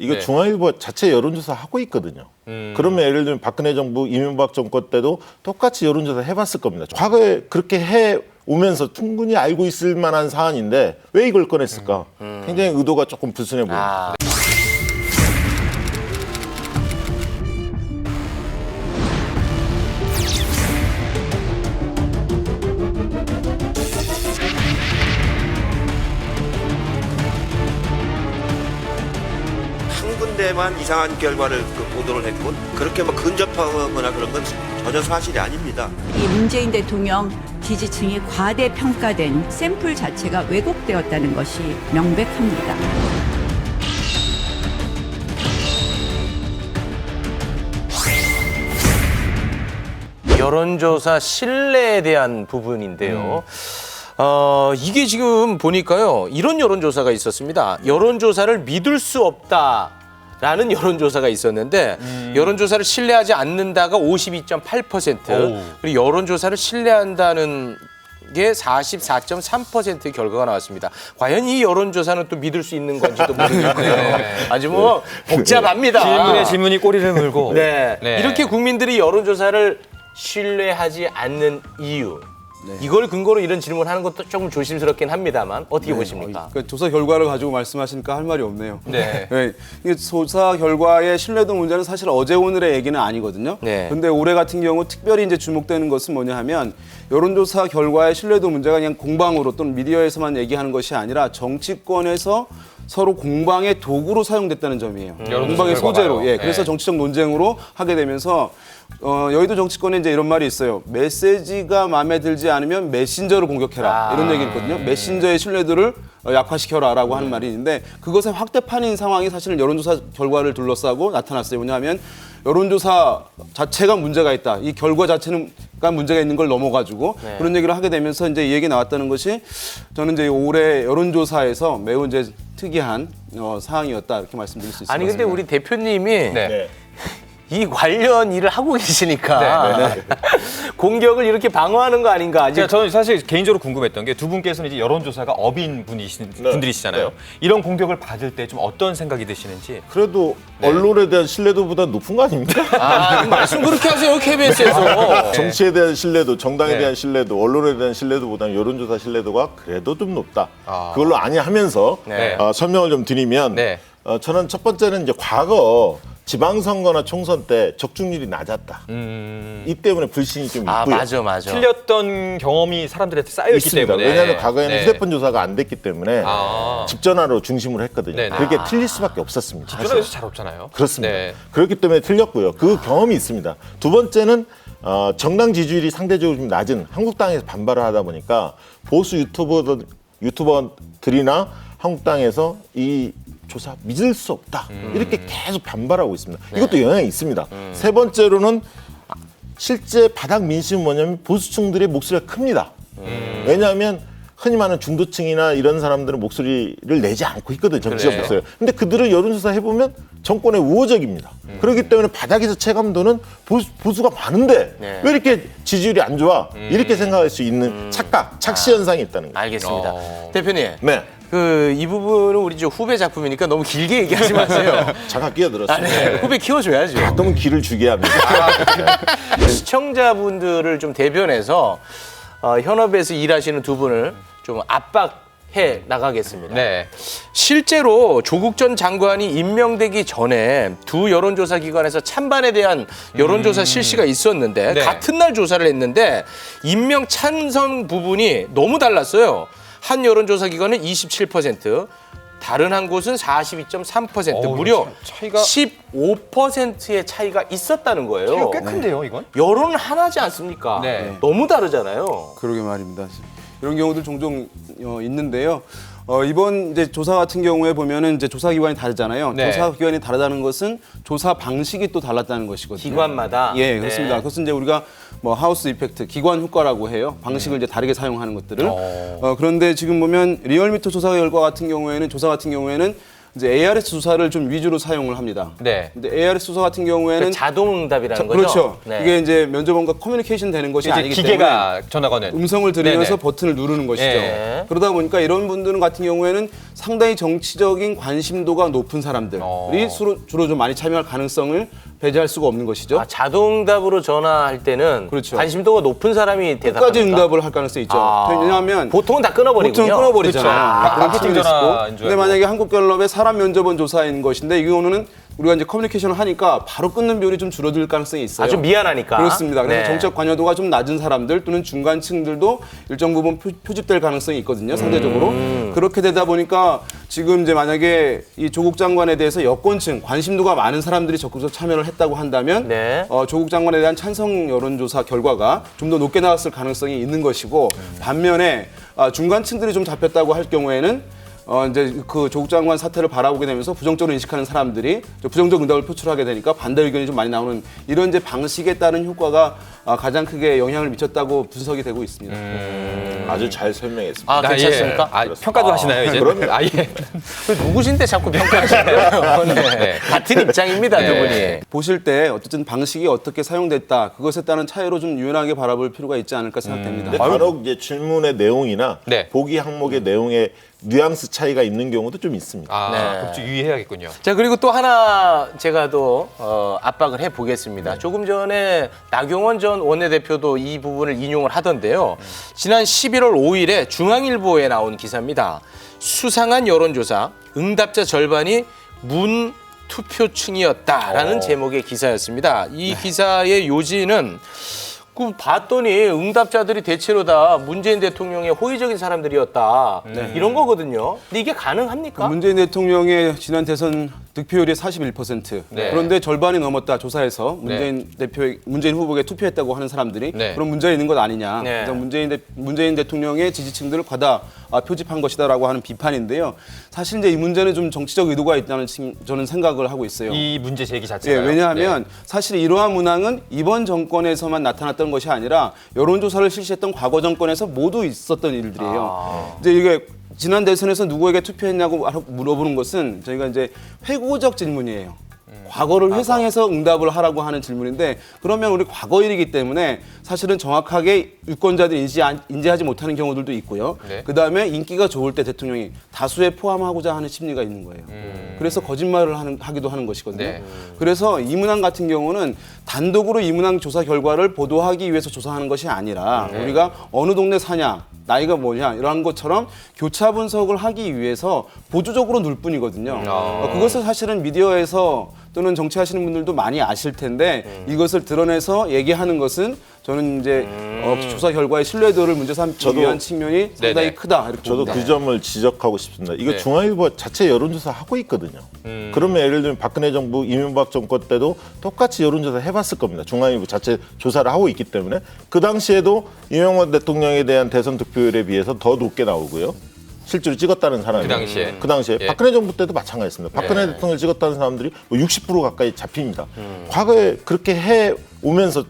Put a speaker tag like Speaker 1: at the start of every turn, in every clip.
Speaker 1: 이거
Speaker 2: 네.
Speaker 1: 중앙일보 자체 여론조사 하고 있거든요. 그러면 예를 들면 박근혜 정부 이명박 정권 때도 똑같이 여론조사 해봤을 겁니다. 과거에 그렇게 해 오면서 충분히 알고 있을 만한 사안인데 왜 이걸 꺼냈을까? 굉장히 의도가 조금 불순해 보입니다.
Speaker 3: 한 군데만 이상한 결과를 보도를 했고 그렇게 뭐 근접하거나 그런 건 전혀 사실이 아닙니다.
Speaker 4: 이 문재인 대통령 지지층이 과대평가된 샘플 자체가 왜곡되었다는 것이 명백합니다.
Speaker 2: 여론조사 신뢰에 대한 부분인데요. 이게 지금 보니까요. 이런 여론조사가 있었습니다. 여론조사를 믿을 수 없다라는 여론조사가 있었는데 여론조사를 신뢰하지 않는다가 52.8% 그리고 여론조사를 신뢰한다는 게 44.3%의 결과가 나왔습니다. 과연 이 여론조사는 또 믿을 수 있는 건지도 모르겠고요. 아주 뭐 복잡합니다.
Speaker 5: 질문에 질문이 꼬리를 물고.
Speaker 2: 네.
Speaker 5: 네.
Speaker 2: 이렇게 국민들이 여론조사를 신뢰하지 않는 이유. 이걸 근거로 이런 질문하는 것도 조금 조심스럽긴 합니다만 어떻게 보십니까?
Speaker 6: 그러니까 조사 결과를 가지고 말씀하시니까 할 말이 없네요.
Speaker 5: 네.
Speaker 6: 이게 조사 결과의 신뢰도 문제는 사실 어제 오늘의 얘기는 아니거든요.
Speaker 2: 네.
Speaker 6: 근데 올해 같은 경우 특별히 이제 주목되는 것은 뭐냐 하면 여론조사 결과의 신뢰도 문제가 그냥 공방으로 또는 미디어에서만 얘기하는 것이 아니라 정치권에서 서로 공방의 도구로 사용됐다는 점이에요. 공방의 소재로. 예. 그래서
Speaker 5: 네.
Speaker 6: 정치적 논쟁으로 하게 되면서 여의도 정치권에 이제 이런 말이 있어요. 메시지가 마음에 들지 않으면 메신저로 공격해라. 이런 얘기 있거든요. 메신저의 신뢰도를 약화시켜라라고 하는 말이 있는데 그것의 확대판인 상황이 사실은 여론조사 결과를 둘러싸고 나타났어요. 뭐냐면 여론조사 자체가 문제가 있다. 이 결과 자체가 문제가 있는 걸 넘어가지고 그런 얘기를 하게 되면서 이제 이 얘기 나왔다는 것이 저는 이제 올해 여론조사에서 매우 이제 특이한 사항이었다 이렇게 말씀드릴 수 있습니다.
Speaker 2: 아니 근데 우리 대표님이
Speaker 5: 네.
Speaker 2: 이 관련 일을 하고 계시니까 공격을 이렇게 방어하는 거 아닌가? 아직
Speaker 5: 저는 사실 개인적으로 궁금했던 게 두 분께서는 이제 여론조사가 업인 분들이시잖아요. 이런 공격을 받을 때 좀 어떤 생각이 드시는지.
Speaker 1: 그래도 언론에 대한 신뢰도보다 높은 거 아닙니까?
Speaker 2: 말씀 그렇게 하세요 KBS에서.
Speaker 1: 정치에 대한 신뢰도, 정당에
Speaker 5: 네.
Speaker 1: 대한 신뢰도, 언론에 대한 신뢰도보다는 여론조사 신뢰도가 그래도 좀 높다. 그걸로 아니하면서
Speaker 2: 네.
Speaker 1: 설명을 좀 드리면
Speaker 5: 네.
Speaker 1: 저는 첫 번째는 이제 과거 지방선거나 총선 때 적중률이 낮았다. 이 때문에 불신이 좀 있고요.
Speaker 2: 맞아.
Speaker 5: 틀렸던 경험이 사람들한테 쌓여있기
Speaker 1: 있습니다.
Speaker 5: 때문에.
Speaker 1: 왜냐하면 과거에는
Speaker 5: 네.
Speaker 1: 휴대폰 조사가 안 됐기 때문에 집전화로 중심으로 했거든요.
Speaker 5: 네네.
Speaker 1: 그게 틀릴 수밖에 없었습니다.
Speaker 5: 집전화에서 잘 없잖아요.
Speaker 1: 그렇습니다.
Speaker 5: 네.
Speaker 1: 그렇기 때문에 틀렸고요. 그 경험이 있습니다. 두 번째는 정당 지지율이 상대적으로 좀 낮은 한국당에서 반발을 하다 보니까 보수 유튜버들이나 한국당에서 이 조사 믿을 수 없다. 이렇게 계속 반발하고 있습니다. 이것도 영향이 있습니다. 세 번째로는 실제 바닥 민심은 뭐냐면 보수층들의 목소리가 큽니다. 왜냐하면 흔히 말하는 중도층이나 이런 사람들은 목소리를 내지 않고 있거든요. 정치적 목소리. 근데 그들을 여론조사 해보면 정권에 우호적입니다. 그렇기 때문에 바닥에서 체감도는 보수가 많은데 왜 이렇게 지지율이 안 좋아? 이렇게 생각할 수 있는 착시 현상이 있다는 거예요.
Speaker 2: 알겠습니다. 대표님.
Speaker 1: 네.
Speaker 2: 이 부분은 우리 저 후배 작품이니까 너무 길게 얘기하지 마세요.
Speaker 1: 잠깐 끼어들었습니다.
Speaker 2: 후배 키워줘야죠.
Speaker 1: 가끔은 길을 주게 합니다.
Speaker 2: 시청자분들을 좀 대변해서 현업에서 일하시는 두 분을 좀 압박해 나가겠습니다.
Speaker 5: 네.
Speaker 2: 실제로 조국 전 장관이 임명되기 전에 두 여론조사 기관에서 찬반에 대한 여론조사 실시가 있었는데
Speaker 5: 네.
Speaker 2: 같은 날 조사를 했는데 임명 찬성 부분이 너무 달랐어요. 한 여론조사 기관은 27%, 다른 한 곳은 42.3%, 무려
Speaker 5: 차이가
Speaker 2: 15%의 차이가 있었다는 거예요.
Speaker 5: 차이가 꽤 큰데요, 이건?
Speaker 2: 여론은 하나지 않습니까?
Speaker 5: 네.
Speaker 2: 너무 다르잖아요.
Speaker 6: 그러게 말입니다. 이런 경우들 종종 있는데요. 이번 이제 조사 같은 경우에 보면은 이제 조사 기관이 다르잖아요.
Speaker 5: 네.
Speaker 6: 조사 기관이 다르다는 것은 조사 방식이 또 달랐다는 것이거든요.
Speaker 2: 기관마다.
Speaker 6: 예, 그렇습니다.
Speaker 2: 네.
Speaker 6: 그것은 이제 우리가 뭐 하우스 이펙트, 기관 효과라고 해요. 방식을 이제 다르게 사용하는 것들을. 그런데 지금 보면 리얼미터 조사 결과 같은 경우에는 이제 ARS 조사를 좀 위주로 사용을 합니다.
Speaker 5: 네.
Speaker 6: 근데 ARS 조사 같은 경우에는
Speaker 2: 자동응답이라는 거죠?
Speaker 6: 그렇죠.
Speaker 2: 네.
Speaker 6: 이게 이제 면접원과 커뮤니케이션 되는 것이
Speaker 5: 이제
Speaker 6: 아니기 때문에
Speaker 5: 기계가 전화 거는
Speaker 6: 음성을 들으면서
Speaker 5: 네네.
Speaker 6: 버튼을 누르는 것이죠.
Speaker 5: 네.
Speaker 6: 그러다 보니까 이런 분들 같은 경우에는 상당히 정치적인 관심도가 높은 사람들이 주로 좀 많이 참여할 가능성을 배제할 수가 없는 것이죠.
Speaker 2: 아, 자동응답으로 전화할 때는
Speaker 6: 그렇죠.
Speaker 2: 관심도가 높은 사람이 대답합니까?
Speaker 6: 끝까지 응답을 할 가능성이 있죠. 왜냐하면
Speaker 2: 보통은 다 끊어버리군요.
Speaker 6: 보통 끊어버리잖아요.
Speaker 5: 그렇죠.
Speaker 6: 그런
Speaker 5: 마케팅
Speaker 6: 측면이
Speaker 5: 전화인
Speaker 6: 있고.
Speaker 5: 줄
Speaker 6: 근데
Speaker 5: 알고.
Speaker 6: 만약에 한국갤럽의 사람 면접원 조사인 것인데 이 경우는 우리가 이제 커뮤니케이션을 하니까 바로 끊는 비율이 좀 줄어들 가능성이 있어요.
Speaker 2: 아주 미안하니까.
Speaker 6: 그렇습니다. 그래서
Speaker 2: 네.
Speaker 6: 정책 관여도가 좀 낮은 사람들 또는 중간층들도 일정 부분 표집될 가능성이 있거든요. 상대적으로. 그렇게 되다 보니까 지금 이제 만약에 이 조국 장관에 대해서 여권층 관심도가 많은 사람들이 적극적으로 참여를 했다고 한다면
Speaker 2: 네.
Speaker 6: 조국 장관에 대한 찬성 여론조사 결과가 좀 더 높게 나왔을 가능성이 있는 것이고 반면에 중간층들이 좀 잡혔다고 할 경우에는 이제 그 조국 장관 사태를 바라보게 되면서 부정적으로 인식하는 사람들이 부정적 응답을 표출하게 되니까 반대 의견이 좀 많이 나오는 이런 이제 방식에 따른 효과가 가장 크게 영향을 미쳤다고 분석이 되고 있습니다.
Speaker 1: 아주 잘 설명했습니다.
Speaker 2: 아, 괜찮습니까?
Speaker 5: 아, 평가도 하시나요 이제?
Speaker 1: 그럼요.
Speaker 5: 아, 예.
Speaker 2: 그 누구신데 자꾸 평가하시나요? 네. 같은 입장입니다, 두 분이.
Speaker 6: 보실 때 어쨌든 방식이 어떻게 사용됐다 그것에 따른 차이로 좀 유연하게 바라볼 필요가 있지 않을까 생각됩니다.
Speaker 1: 근데 간혹 이제 질문의 내용이나
Speaker 5: 네.
Speaker 1: 보기 항목의 내용에 뉘앙스 차이가 있는 경우도 좀 있습니다.
Speaker 5: 아,
Speaker 2: 네.
Speaker 5: 그럼 좀 유의해야겠군요.
Speaker 2: 자, 그리고 또 하나 제가 또 압박을 해보겠습니다. 조금 전에 나경원 전 원내대표도 이 부분을 인용을 하던데요. 지난 11월 5일에 중앙일보에 나온 기사입니다. 수상한 여론조사, 응답자 절반이 문 투표층이었다라는 제목의 기사였습니다. 이 기사의 요지는 그 봤더니 응답자들이 대체로 다 문재인 대통령의 호의적인 사람들이었다. 이런 거거든요. 근데 이게 가능합니까?
Speaker 6: 문재인 대통령의 지난 대선 득표율이 41%.
Speaker 5: 네.
Speaker 6: 그런데 절반이 넘었다 조사에서 문재인 후보에게 투표했다고 하는 사람들이
Speaker 5: 네.
Speaker 6: 그런 문제가 있는 것 아니냐.
Speaker 2: 네.
Speaker 6: 그래서 문재인 대통령의 지지층들을 과다 표집한 것이다라고 하는 비판인데요. 사실 이제 이 문제는 좀 정치적 의도가 있다는 저는 생각을 하고 있어요.
Speaker 5: 이 문제 제기
Speaker 6: 예,
Speaker 5: 자체가
Speaker 6: 왜냐하면 사실 이러한 문항은 이번 정권에서만 나타났던 것이 아니라 여론조사를 실시했던 과거 정권에서 모두 있었던 일들이에요. 이제 이게 지난 대선에서 누구에게 투표했냐고 물어보는 것은 저희가 이제 회고적 질문이에요. 과거를 회상해서 응답을 하라고 하는 질문인데 그러면 우리 과거 일이기 때문에 사실은 정확하게 유권자들이 인지하지 못하는 경우들도 있고요.
Speaker 5: 네.
Speaker 6: 그다음에 인기가 좋을 때 대통령이 다수에 포함하고자 하는 심리가 있는 거예요. 그래서 거짓말을 하기도 하는 것이거든요.
Speaker 5: 네.
Speaker 6: 그래서 이 문항 같은 경우는 단독으로 이 문항 조사 결과를 보도하기 위해서 조사하는 것이 아니라 우리가 어느 동네 사냐, 나이가 뭐냐 이런 것처럼 교차 분석을 하기 위해서 보조적으로 눌 뿐이거든요. 그것을 사실은 미디어에서 또는 정치하시는 분들도 많이 아실 텐데 이것을 드러내서 얘기하는 것은 저는 이제 조사 결과의 신뢰도를 문제 삼기 위한 측면이 상당히
Speaker 5: 네네.
Speaker 6: 크다 이렇게
Speaker 1: 저도
Speaker 6: 봅니다.
Speaker 1: 그 점을 지적하고 싶습니다. 이거
Speaker 5: 네.
Speaker 1: 중앙일보 자체 여론조사 하고 있거든요. 그러면 예를 들면 박근혜 정부 이명박 정권 때도 똑같이 여론조사 해봤을 겁니다. 중앙일보 자체 조사를 하고 있기 때문에 그 당시에도 이명박 대통령에 대한 대선 득표율에 비해서 더 높게 나오고요. 실제로 찍었다는 사람이
Speaker 5: 그 당시에? 예.
Speaker 1: 박근혜 정부 때도 마찬가지였습니다. 박근혜 대통령을 찍었다는 사람들이 뭐 60% 가까이 잡힙니다. 과거에 그렇게 해 오면서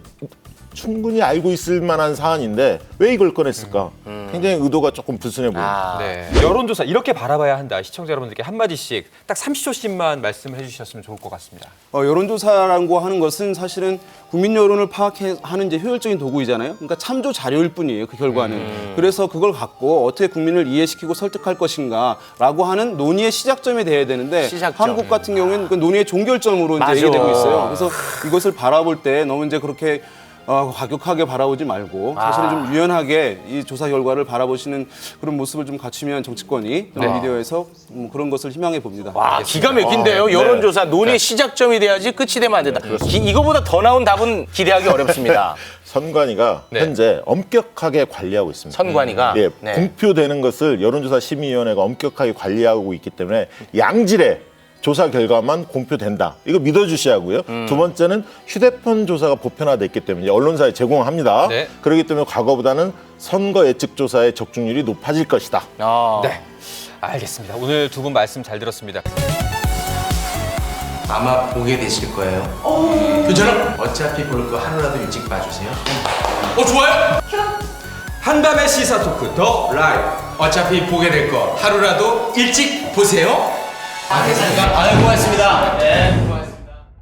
Speaker 1: 충분히 알고 있을 만한 사안인데 왜 이걸 꺼냈을까? 굉장히 의도가 조금 불순해 보입니다.
Speaker 5: 네. 여론조사 이렇게 바라봐야 한다. 시청자 여러분들께 한마디씩 딱 30초씩만 말씀을 해주셨으면 좋을 것 같습니다.
Speaker 6: 여론조사라고 하는 것은 사실은 국민 여론을 파악하는 이제 효율적인 도구이잖아요. 그러니까 참조 자료일 뿐이에요. 그 결과는. 그래서 그걸 갖고 어떻게 국민을 이해시키고 설득할 것인가라고 하는 논의의 시작점이 돼야 되는데
Speaker 2: 시작점.
Speaker 6: 한국 같은 경우는 그 논의의 종결점으로 이제
Speaker 2: 맞아.
Speaker 6: 얘기되고 있어요. 그래서 이것을 바라볼 때 너무 이제 그렇게 과격하게 바라보지 말고 사실은 좀 유연하게 이 조사 결과를 바라보시는 그런 모습을 좀 갖추면 정치권이 미디어에서 그런 것을 희망해 봅니다.
Speaker 2: 와, 기가 막힌데요. 여론조사 논의의 시작점이 돼야지 끝이 되면 안 된다. 이거보다 더 나온 답은 기대하기 어렵습니다.
Speaker 1: 선관위가
Speaker 5: 네.
Speaker 1: 현재 엄격하게 관리하고 있습니다.
Speaker 2: 선관위가.
Speaker 1: 예,
Speaker 2: 네.
Speaker 1: 공표되는 것을 여론조사 심의위원회가 엄격하게 관리하고 있기 때문에 양질의 조사 결과만 공표된다. 이거 믿어주셔야 하고요. 두 번째는 휴대폰 조사가 보편화됐기 때문에 언론사에 제공합니다.
Speaker 5: 네.
Speaker 1: 그렇기 때문에 과거보다는 선거 예측 조사의 적중률이 높아질 것이다.
Speaker 5: 네, 알겠습니다. 오늘 두 분 말씀 잘 들었습니다.
Speaker 7: 아마 보게 되실 거예요. 괜찮아? 어차피 볼 거 하루라도 일찍 봐주세요. 좋아요.
Speaker 5: 한밤의 시사 토크 더 라이브.
Speaker 7: 어차피 보게 될 거 하루라도 일찍 보세요. 됐습니까? 아유, 고맙습니다. 네.